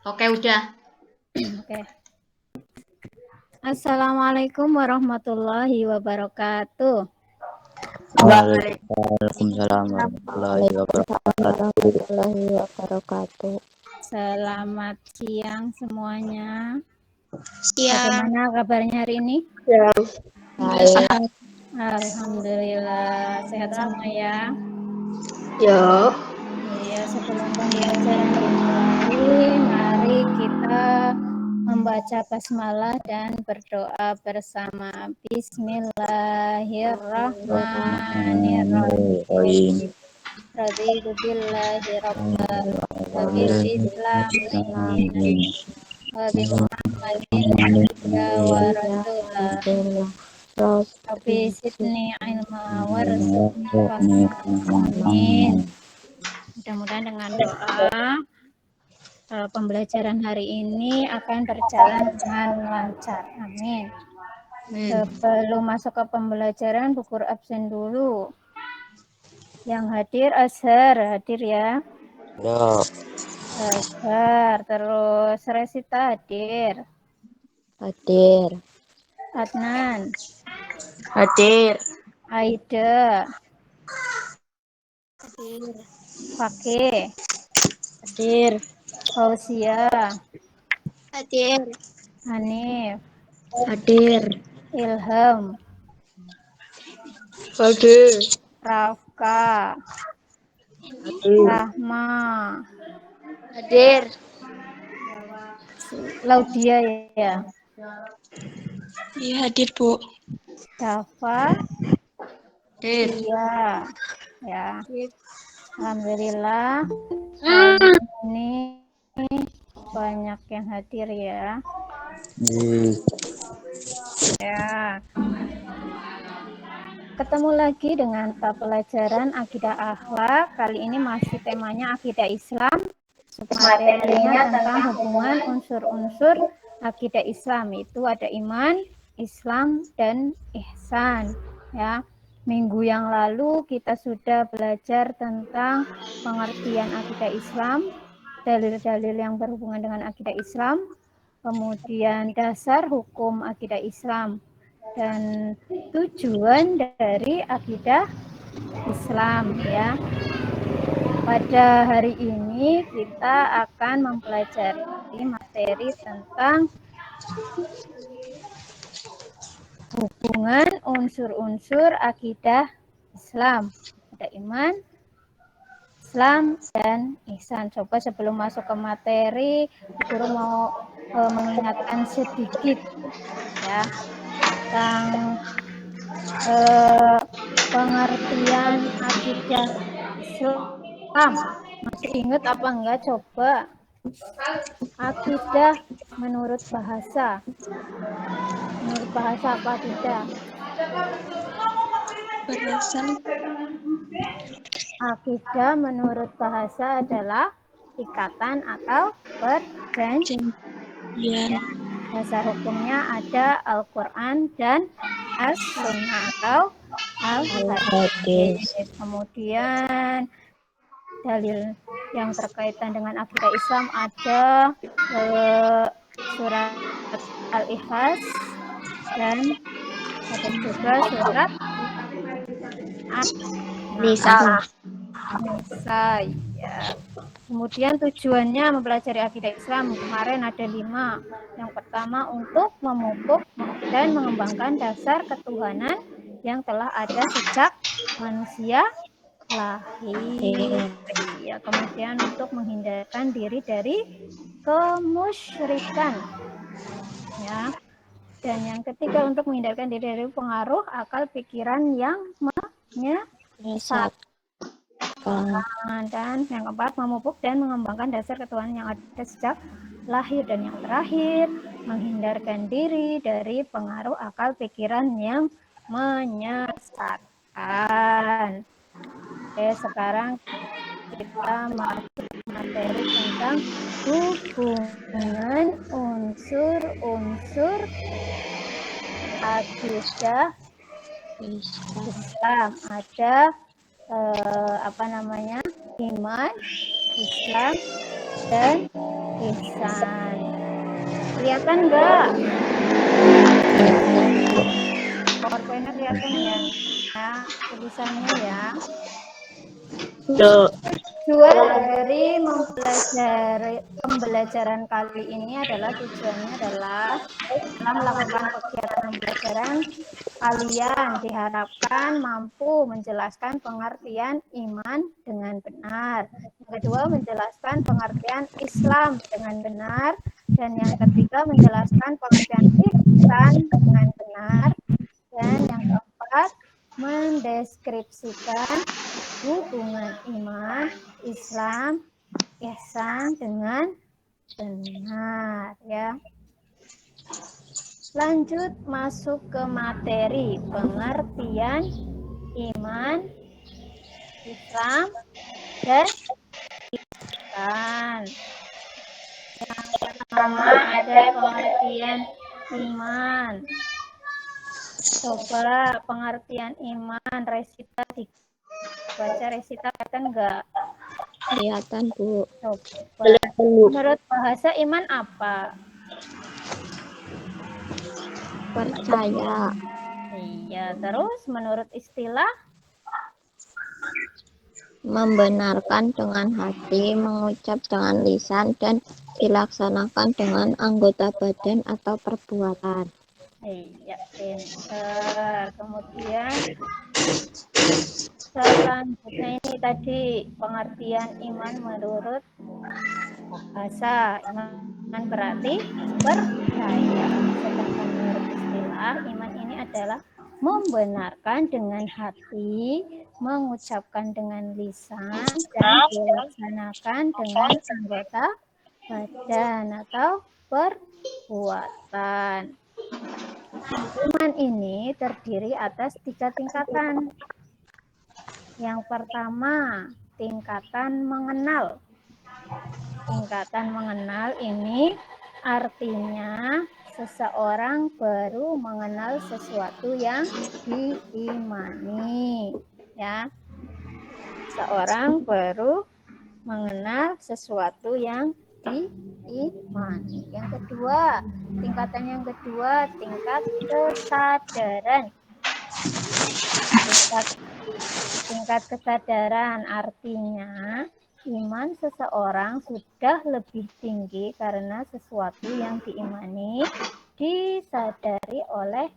Oke, udah. Oke. Assalamualaikum warahmatullahi wabarakatuh. Waalaikumsalam warahmatullahi wabarakatuh. Selamat siang semuanya. Siang. Bagaimana kabarnya hari ini? Sehat. Alhamdulillah sehat semua ya. Ya. Ya, sebelum pembelajaran dimulai, mari kita membaca basmalah dan berdoa bersama. Bismillahirrahmanirrahim. Raditu billahi rabban wa bil islami dinan wa bi Muhammadin nabiyya wa rasula. Rabbi zidni ilma warzuqni fahma. Amin. Mudah-mudahan dengan doa pembelajaran hari ini akan berjalan dengan lancar. Amin. Sebelum masuk ke pembelajaran, buku absen dulu. Yang hadir Azhar, hadir ya. Ya. Azhar, terus Resita hadir. Hadir. Adnan. Hadir. Aida. Hadir. Fakih. Hadir. Fauzia. Hadir. Hanif. Hadir. Ilham. Hadir. Rafka. Hadir. Rahma. Hadir. Laudia ya. Iya, hadir, Bu. Dafa. Hadir. Iya. Ya. Alhamdulillah. Hari ini banyak yang hadir ya. Ya. Ketemu lagi dengan pelajaran akidah akhlak. Kali ini masih temanya akidah Islam. Materinya tentang hubungan unsur-unsur akidah Islam. Itu ada iman, Islam, dan ihsan. Ya. Minggu yang lalu kita sudah belajar tentang pengertian akidah Islam, dalil-dalil yang berhubungan dengan akidah Islam, kemudian dasar hukum akidah Islam, dan tujuan dari akidah Islam ya. Pada hari ini kita akan mempelajari materi tentang hubungan unsur-unsur akidah Islam. Ada iman, Islam, dan ihsan. Coba sebelum masuk ke materi, guru mau mengingatkan sedikit ya tentang pengertian akidah Islam. Masih ingat apa enggak? Coba. Akidah menurut bahasa. Menurut bahasa apa akidah? Berasal. Akidah menurut bahasa adalah ikatan atau perjanjian. Ya. Dasar hukumnya ada Al-Quran dan As-Sunnah atau Al-Hadis. Kemudian dalil yang terkaitan dengan akidah Islam ada surat Al-Ikhlas dan ada juga surat Nisa. Nisa ya. Kemudian tujuannya mempelajari akidah Islam kemarin ada 5. Yang pertama untuk memupuk dan mengembangkan dasar ketuhanan yang telah ada sejak manusia lahir. Ya, kemudian untuk menghindarkan diri dari kemusyrikan. Ya. Dan yang ketiga untuk menghindarkan diri dari pengaruh akal pikiran yang menyesatkan. Dan yang keempat memupuk dan mengembangkan dasar ketuhanan yang ada sejak lahir. Dan yang terakhir menghindarkan diri dari pengaruh akal pikiran yang menyesatkan. Oke, sekarang kita masuk materi tentang hubungan unsur-unsur akidah Islam. Ada iman, Islam, dan ihsan. Kelihatan nggak? PowerPoint-nya kelihatan ya? Tulisannya ya. Tuh. Tujuan dari pembelajaran kali ini adalah dalam melakukan kegiatan pembelajaran kalian diharapkan mampu menjelaskan pengertian iman dengan benar. Yang kedua, menjelaskan pengertian Islam dengan benar. Dan yang ketiga, menjelaskan pengertian ihsan dengan benar. Dan yang keempat, mendeskripsikan hubungan iman, Islam, ihsan dengan benar ya. Lanjut masuk ke materi pengertian iman, Islam, dan ihsan. Yang pertama ada pengertian iman. Coba pengertian iman, Resita dibaca, Resita kelihatan enggak? Kelihatan, Bu. Coba. Menurut bahasa iman apa? Percaya. Iya, terus menurut istilah? Membenarkan dengan hati, mengucap dengan lisan, dan dilaksanakan dengan anggota badan atau perbuatan. Iya, pinter. Kemudian selanjutnya ini tadi pengertian iman menurut bahasa. Iman berarti percaya. Sedangkan menurut istilah, iman ini adalah membenarkan dengan hati, mengucapkan dengan lisan, dan dilaksanakan dengan anggota badan atau perbuatan. Iman ini terdiri atas 3 tingkatan. Yang pertama, tingkatan mengenal. Tingkatan mengenal ini artinya seseorang baru mengenal sesuatu yang diimani, ya. Seseorang baru mengenal sesuatu yang diimani. Yang kedua, tingkatan yang kedua, tingkat kesadaran. Tingkat kesadaran artinya iman seseorang sudah lebih tinggi karena sesuatu yang diimani disadari oleh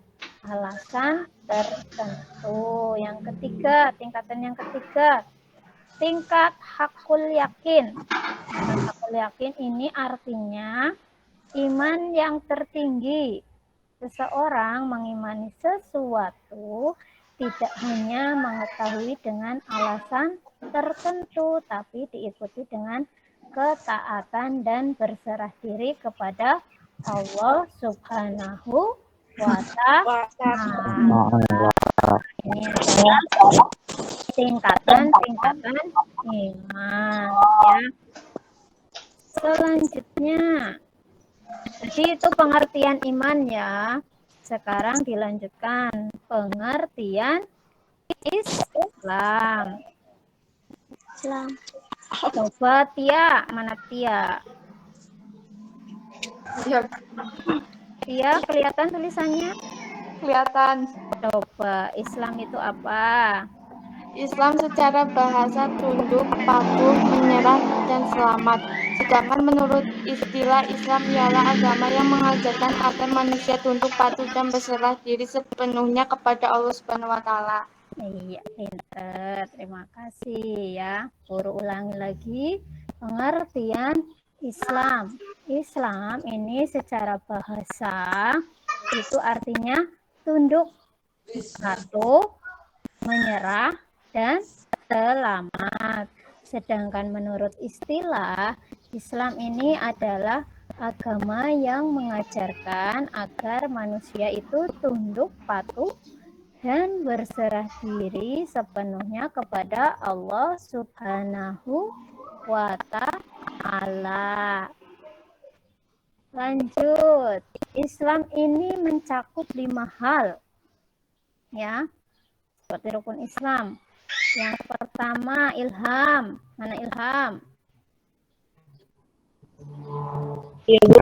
alasan tertentu. Yang ketiga, tingkatan yang ketiga, tingkat hakul yakin. Tingkat hakul yakin ini artinya iman yang tertinggi. Seseorang mengimani sesuatu tidak hanya mengetahui dengan alasan tertentu, tapi diikuti dengan ketaatan dan berserah diri kepada Allah Subhanahu wa Ta'ala. Ini adalah tingkatan iman ya. Selanjutnya, jadi itu pengertian iman ya. Sekarang dilanjutkan pengertian Islam. Coba Tia, mana Tia? Tia, kelihatan tulisannya? Kelihatan. Coba, Islam itu apa? Islam secara bahasa tunduk, patuh, menyerah, dan selamat. Sedangkan menurut istilah, Islam ialah agama yang mengajarkan agar manusia tunduk, patuh, dan berserah diri sepenuhnya kepada Allah Subhanahu wa Ta'ala. Iya, pinter. Terima kasih ya. Guru ulangi lagi pengertian Islam. Islam ini secara bahasa itu artinya tunduk, patuh, menyerah, dan selamat. Sedangkan menurut istilah, Islam ini adalah agama yang mengajarkan agar manusia itu tunduk, patuh, dan berserah diri sepenuhnya kepada Allah Subhanahu wa Ta'ala. Lanjut, Islam ini mencakup 5 hal, ya, seperti rukun Islam. Yang pertama ilham. Mana ilham? Iya, Bu.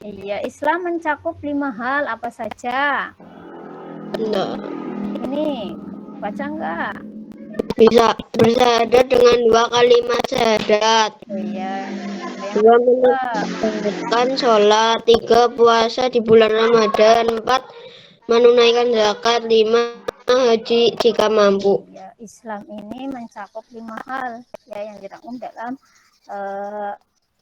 Iya, Islam mencakup 5 hal apa saja? Nah, Ini, baca enggak? bisa bersyahadat dengan 2 kalimat syahadat. Iya. Yang 2 kedua, menegakkan sholat. 3 puasa di bulan Ramadan. 4 menunaikan zakat. 5 haji jika mampu. ya, Islam ini mencakup 5 hal ya yang dirangkum dalam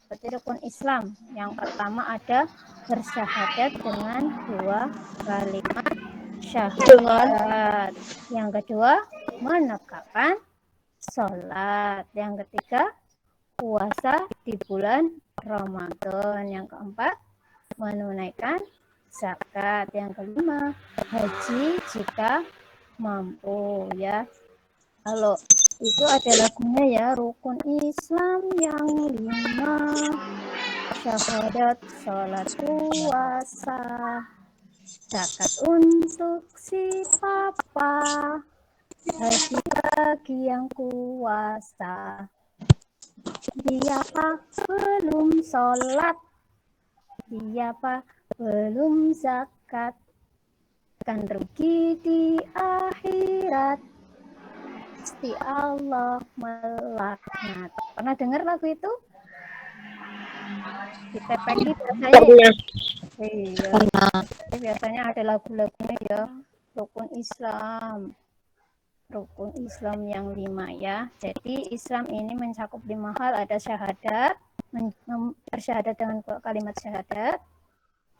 seperti rukun Islam. Yang pertama ada bersyahadat dengan 2 kalimat syahadat. Yang kedua, menegakkan sholat. Yang ketiga, puasa di bulan Ramadan. Yang keempat, menunaikan zakat. Yang kelima, haji jika mampu ya. Kalau itu ada lagunya ya, rukun Islam yang 5, syahadat, sholat, puasa, zakat untuk si papa, haji bagi yang kuasa. Dia pak belum sholat, dia pak belum zakat, kan rugi di akhirat, pasti Allah melaknat. Pernah dengar lagu itu? Di TPI biasanya. Iya. Biasanya ada lagu-lagunya ya. Rukun Islam. Rukun Islam yang 5 ya. Jadi Islam ini mencakup 5 hal. Ada syahadat, bersyahadat dengan kalimat syahadat.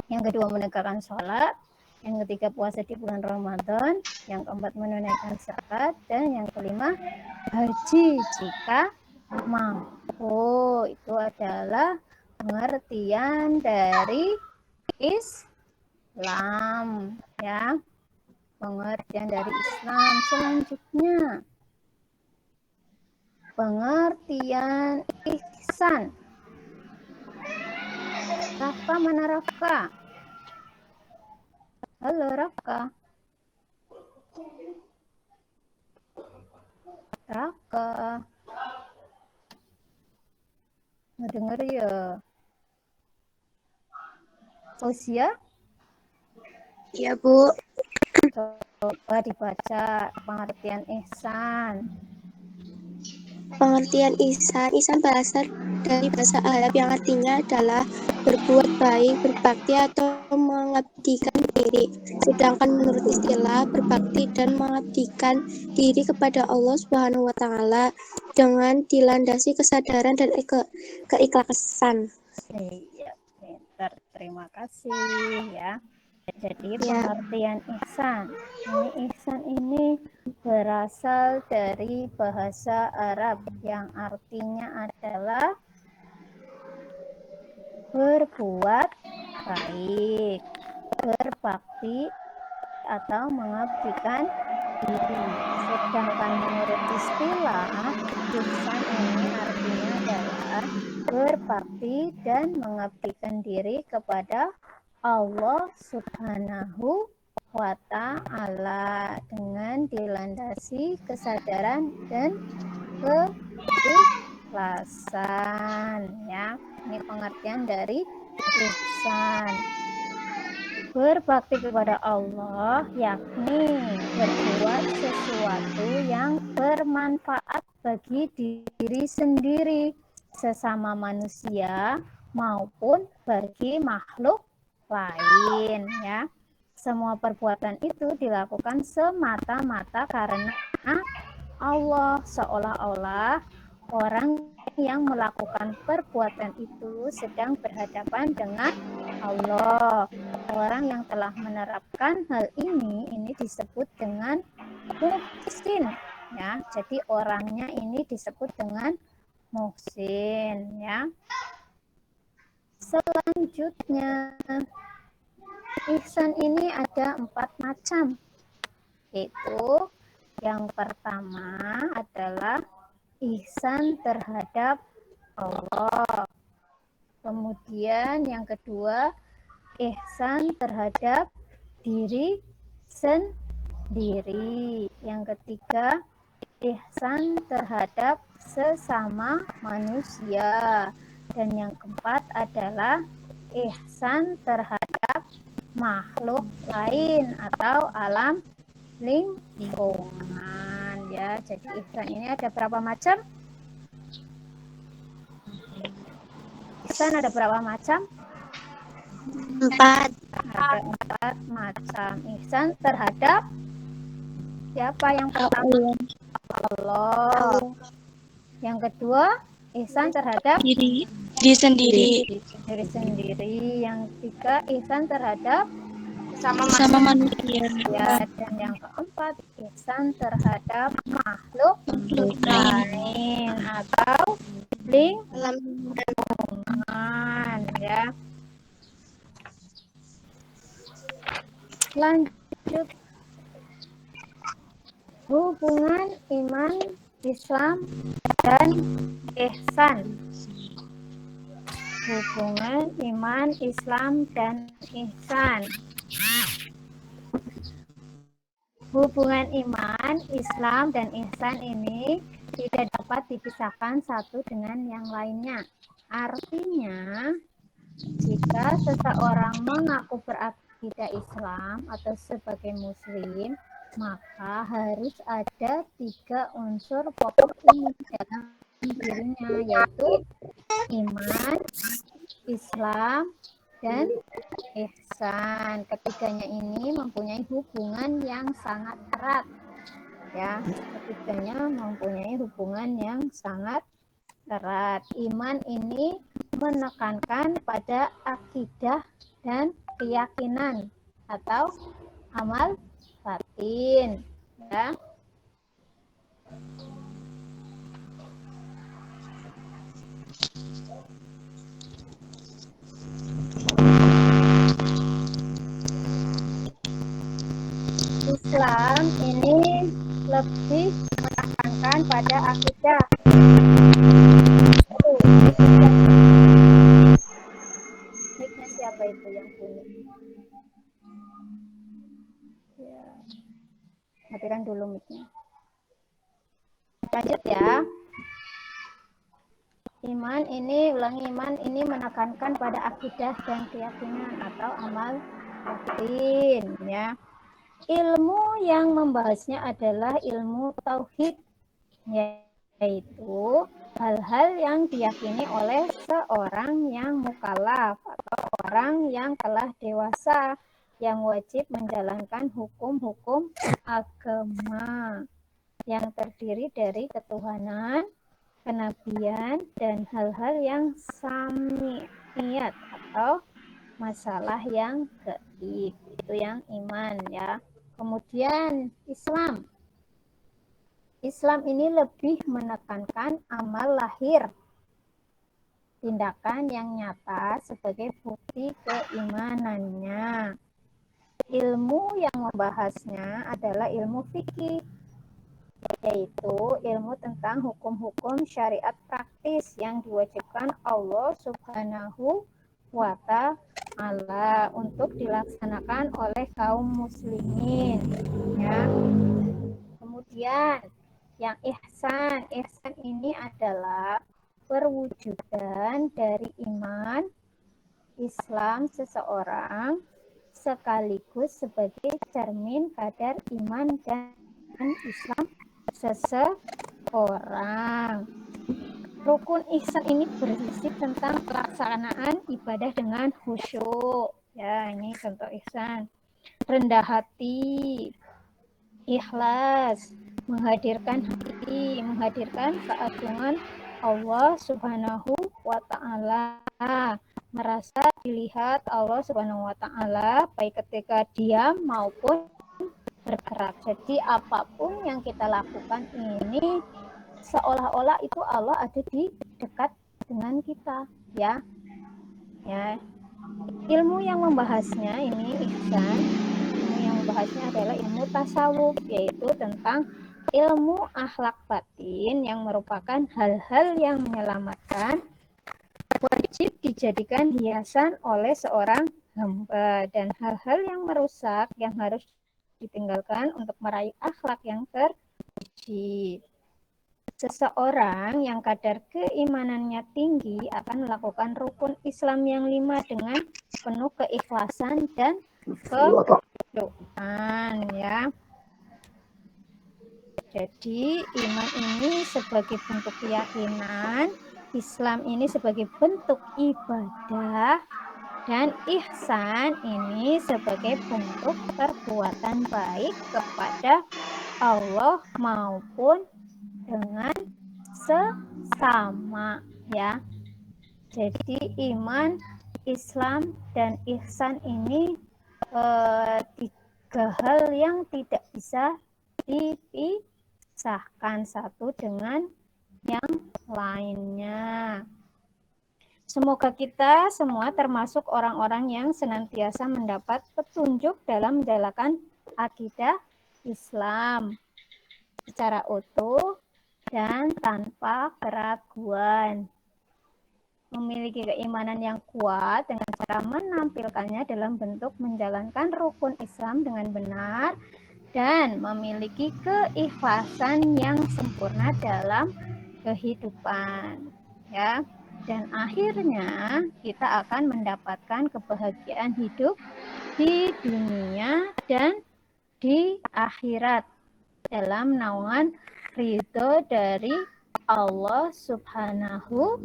Yang kedua menegakkan sholat. Yang ketiga puasa di bulan Ramadan, yang keempat menunaikan zakat, dan yang kelima haji jika mampu. Itu adalah pengertian dari Islam ya. Pengertian dari Islam. Selanjutnya pengertian ihsan. Rafka, mana Rafka? Halo Raka. Raka. Nggak denger ya? Usia? Iya, Bu. Coba dibaca pengertian ihsan. Pengertian ihsan berasal dari bahasa Arab yang artinya adalah berbuat baik, berbakti atau mengabdikan diri. Sedangkan menurut istilah berbakti dan mengabdikan diri kepada Allah Subhanahu wa taala dengan dilandasi kesadaran dan keikhlasan. Iya, pintar. Terima kasih ya. Jadi pengertian ihsan. Ihsan ini berasal dari bahasa Arab yang artinya adalah berbuat baik, berbakti atau mengabdikan diri. Sedangkan menurut istilah, ihsan ini artinya adalah berbakti dan mengabdikan diri kepada Allah Subhanahu wa ta'ala dengan dilandasi kesadaran dan keikhlasan ya. Ini pengertian dari ihsan. Berbakti kepada Allah yakni berbuat sesuatu yang bermanfaat bagi diri sendiri, sesama manusia maupun bagi makhluk lain ya. Semua perbuatan itu dilakukan semata-mata karena Allah, seolah-olah orang yang melakukan perbuatan itu sedang berhadapan dengan Allah. Orang yang telah menerapkan hal ini disebut dengan muhsin ya. Jadi orangnya ini disebut dengan muhsin ya. Selanjutnya, ihsan ini ada 4 macam. Yaitu yang pertama adalah ihsan terhadap Allah. Kemudian yang kedua, ihsan terhadap diri sendiri. Yang ketiga, ihsan terhadap sesama manusia. Dan yang keempat adalah ihsan terhadap makhluk lain atau alam lingkungan ya. Jadi ihsan ini ada berapa macam? Ihsan ada berapa macam? 4. Ada 4 macam. Ihsan terhadap siapa yang pertama? Allah. Yang kedua, ihsan terhadap Diri sendiri. diri sendiri. Yang ketiga, ihsan terhadap Sama manusia. ya, dan yang keempat, ihsan terhadap makhluk lain atau lingkungan ya. Lanjut, hubungan iman, Islam, dan ihsan. Hubungan iman, Islam, dan ihsan. Hubungan iman, Islam, dan ihsan ini tidak dapat dipisahkan satu dengan yang lainnya. Artinya, jika seseorang mengaku berakidah Islam atau sebagai Muslim, maka harus ada 3 unsur pokok ini dalam dirinya, yaitu iman, Islam, dan ihsan. Ketiganya ini mempunyai hubungan yang sangat erat ya. Ketiganya mempunyai hubungan yang sangat erat. Iman ini menekankan pada akidah dan keyakinan atau amal batin ya. Islam ini lebih menekankan pada akidah. Mic-nya siapa itu yang bunyi? Ya. Matikan dulu mic-nya. Lanjut ya. Iman ini menekankan pada akidah dan keyakinan atau amal batin ya. Ilmu yang membahasnya adalah ilmu tauhid, yaitu hal-hal yang diyakini oleh seorang yang mukallaf atau orang yang telah dewasa yang wajib menjalankan hukum-hukum agama yang terdiri dari ketuhanan, kenabian, dan hal-hal yang samiyat atau masalah yang gaib. Itu yang iman ya. Kemudian Islam. Islam ini lebih menekankan amal lahir, tindakan yang nyata sebagai bukti keimanannya. Ilmu yang membahasnya adalah ilmu fikih, yaitu ilmu tentang hukum-hukum syariat praktis yang diwajibkan Allah Subhanahu wa Ta'ala untuk dilaksanakan oleh kaum muslimin ya. Kemudian yang ihsan ini adalah perwujudan dari iman Islam seseorang sekaligus sebagai cermin kadar iman dan Islam seseorang. Rukun ihsan ini berisi tentang pelaksanaan ibadah dengan khusyuk. Ya, ini contoh ihsan. Rendah hati, ikhlas, menghadirkan hati, menghadirkan keagungan Allah Subhanahu wa Ta'ala, merasa dilihat Allah Subhanahu wa Ta'ala baik ketika diam maupun bergerak. Jadi apapun yang kita lakukan ini seolah-olah itu Allah ada di dekat dengan kita ya. Ilmu yang membahasnya ini ihsan, ilmu yang membahasnya adalah ilmu tasawuf, yaitu tentang ilmu akhlak batin yang merupakan hal-hal yang menyelamatkan, wajib dijadikan hiasan oleh seorang hamba, dan hal-hal yang merusak yang harus ditinggalkan untuk meraih akhlak yang terpuji. Seseorang yang kadar keimanannya tinggi akan melakukan rukun Islam yang 5 dengan penuh keikhlasan dan kedoaan ya. Jadi iman ini sebagai bentuk keyakinan, Islam ini sebagai bentuk ibadah, dan ihsan ini sebagai bentuk perbuatan baik kepada Allah maupun dengan sesama ya. Jadi iman, Islam, dan ihsan ini tiga hal yang tidak bisa dipisahkan satu dengan yang lainnya. Semoga kita semua termasuk orang-orang yang senantiasa mendapat petunjuk dalam menjalankan akidah Islam secara utuh dan tanpa keraguan. Memiliki keimanan yang kuat dengan cara menampilkannya dalam bentuk menjalankan rukun Islam dengan benar dan memiliki keikhlasan yang sempurna dalam kehidupan. Ya. Dan akhirnya kita akan mendapatkan kebahagiaan hidup di dunia dan di akhirat dalam naungan ridho dari Allah Subhanahu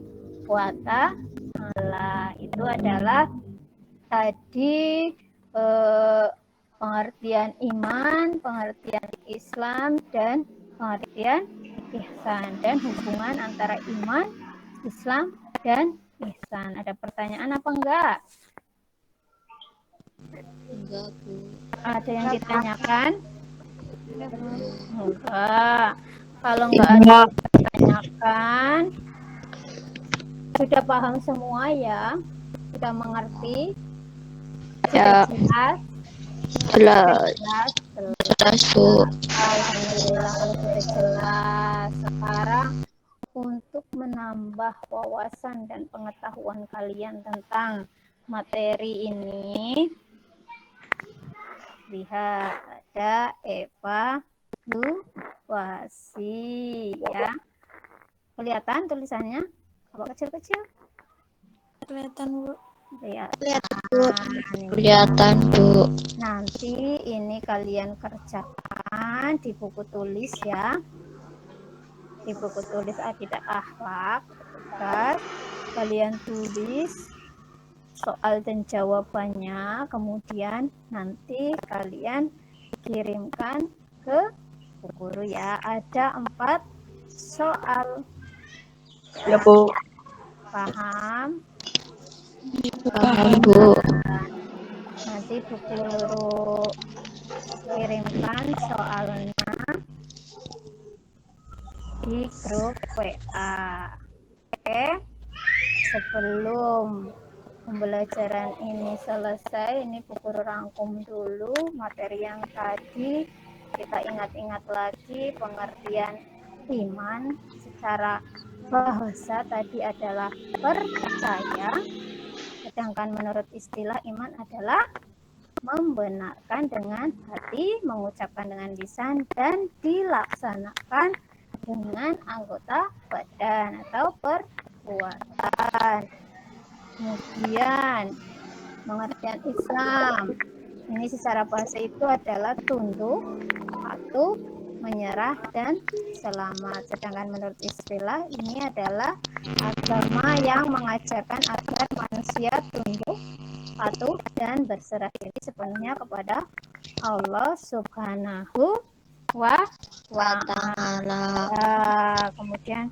wa Ta'ala. Itu adalah tadi pengertian iman, pengertian Islam, dan pengertian ihsan, dan hubungan antara iman, Islam, dan ihsan. Ada pertanyaan apa enggak? Enggak, Bu. Ada yang ditanyakan? Enggak. Kalau enggak ada yang ditanyakan, sudah paham semua ya? Sudah mengerti? Ya. Sudah Jelas. Jelas, Bu. Alhamdulillah kalau sudah jelas. Sekarang untuk menambah wawasan dan pengetahuan kalian tentang materi ini, lihat ada evaluasi ya. Kelihatan tulisannya? Apa kecil-kecil? Kelihatan, Bu. Kelihatan, Bu. Nanti ini kalian kerjakan di buku tulis ya. Di buku tulis akidah akhlak, kalian tulis soal dan jawabannya, kemudian nanti kalian kirimkan ke Bu Guru ya. Ada 4 soal. Ya, Bu. Paham? Paham, Bu. Nanti Bu Guru kirimkan soalnya di grup WA. Oke. Sebelum pembelajaran ini selesai, ini Bu Guru rangkum dulu materi yang tadi. Kita ingat-ingat lagi pengertian iman secara bahasa tadi adalah percaya, sedangkan menurut istilah iman adalah membenarkan dengan hati, mengucapkan dengan lisan, dan dilaksanakan dengan anggota badan atau perbuatan. Kemudian pengertian Islam ini secara bahasa itu adalah tunduk, patuh, menyerah, dan selamat. Sedangkan menurut istilah ini adalah agama yang mengajarkan agar manusia tunduk, patuh, dan berserah diri sepenuhnya kepada Allah Subhanahu wa Ta'ala. Kemudian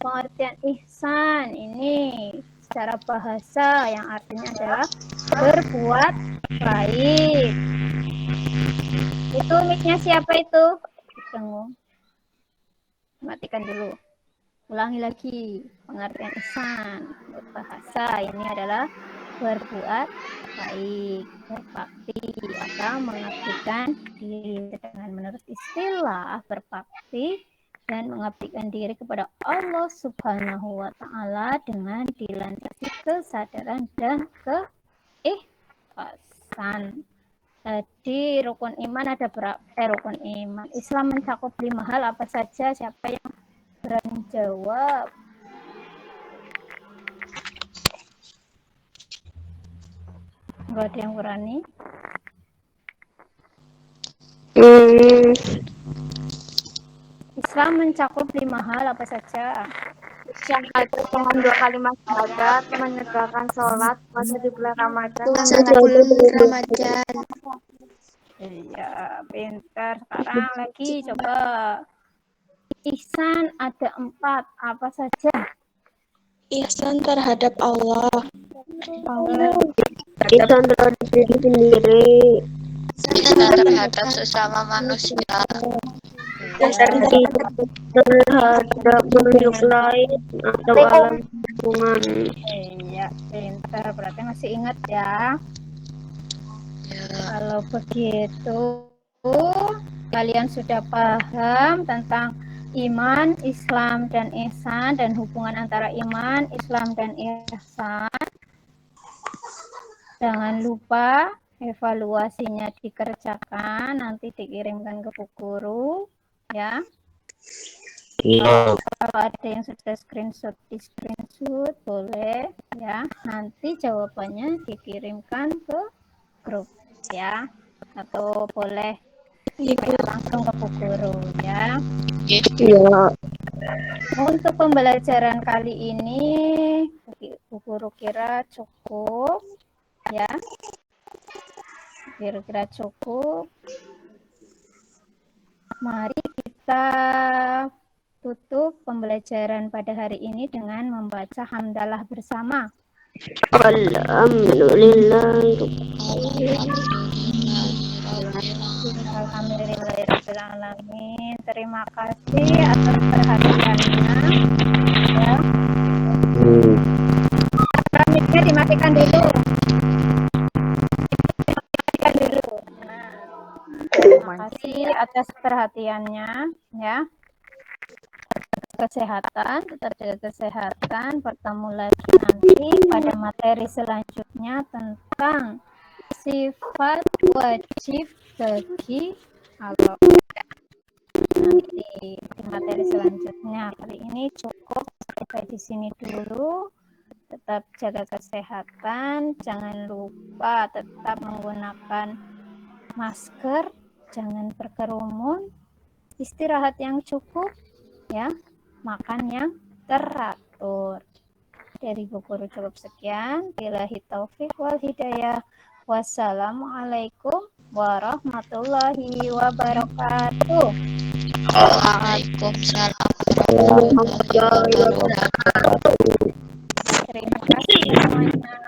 pengertian ihsan ini secara bahasa yang artinya adalah berbuat baik. Itu mic-nya siapa itu? Tunggu. Matikan dulu. Ulangi lagi. Pengertian ihsan bahasa ini adalah berbuat baik, berbakti atau mengabdikan diri. Sedangkan menurut istilah berbakti dan mengabdikan diri kepada Allah Subhanahu wa Ta'ala dengan dilandasi kesadaran dan keikhlasan. Jadi rukun iman ada berapa? Rukun iman Islam mencakup 5 hal apa saja? Siapa yang berani jawab? Nggak ada yang berani? Islam mencakup 5 hal apa saja? Syahadat dengan 2 kalimat syahadat, menegakkan sholat, puasa di bulan Ramadan, Puasa di bulan Ramadan. Iya, pintar. Sekarang lagi coba. Ihsan ada 4, apa saja? Ihsan terhadap Allah. Ihsan terhadap diri sendiri. Ihsan terhadap sesama manusia. Ihsan terhadap makhluk lain atau alam lingkungan. Iya, pintar. Berarti masih ingat ya? Ya. Kalau begitu, kalian sudah paham tentang iman, Islam, dan ihsan, dan hubungan antara iman, Islam, dan ihsan. Jangan lupa evaluasinya dikerjakan, nanti dikirimkan ke Bu Guru, ya. Iya. Kalau ada yang sudah screenshot, di screenshot boleh, ya. Nanti jawabannya dikirimkan ke grup, ya. Atau boleh langsung ke Bu Guru, ya. Iya. Untuk pembelajaran kali ini, Bu Guru kira cukup, ya. Kira-kira cukup. Mari kita tutup pembelajaran pada hari ini dengan membaca hamdalah bersama. Alhamdulillah. Alhamdulillahirrahmanirrahim. Terima kasih atas perhatiannya. Ya. Miknya dimatikan dulu. Dimatikan dulu. Terima kasih atas perhatiannya. Ya. Kesehatan, tetap jaga kesehatan. Bertemu lagi nanti pada materi selanjutnya tentang sifat wajib bagi Allah. Nanti di materi selanjutnya. Kali ini cukup sampai di sini dulu. Tetap jaga kesehatan, jangan lupa tetap menggunakan masker, jangan berkerumun, istirahat yang cukup, ya, makan yang teratur. Dari Bu Guru cukup sekian. Billahi taufik wal hidayah. Wassalamualaikum warahmatullahi wabarakatuh. Waalaikumsalam warahmatullahi wabarakatuh. Terima kasih semuanya.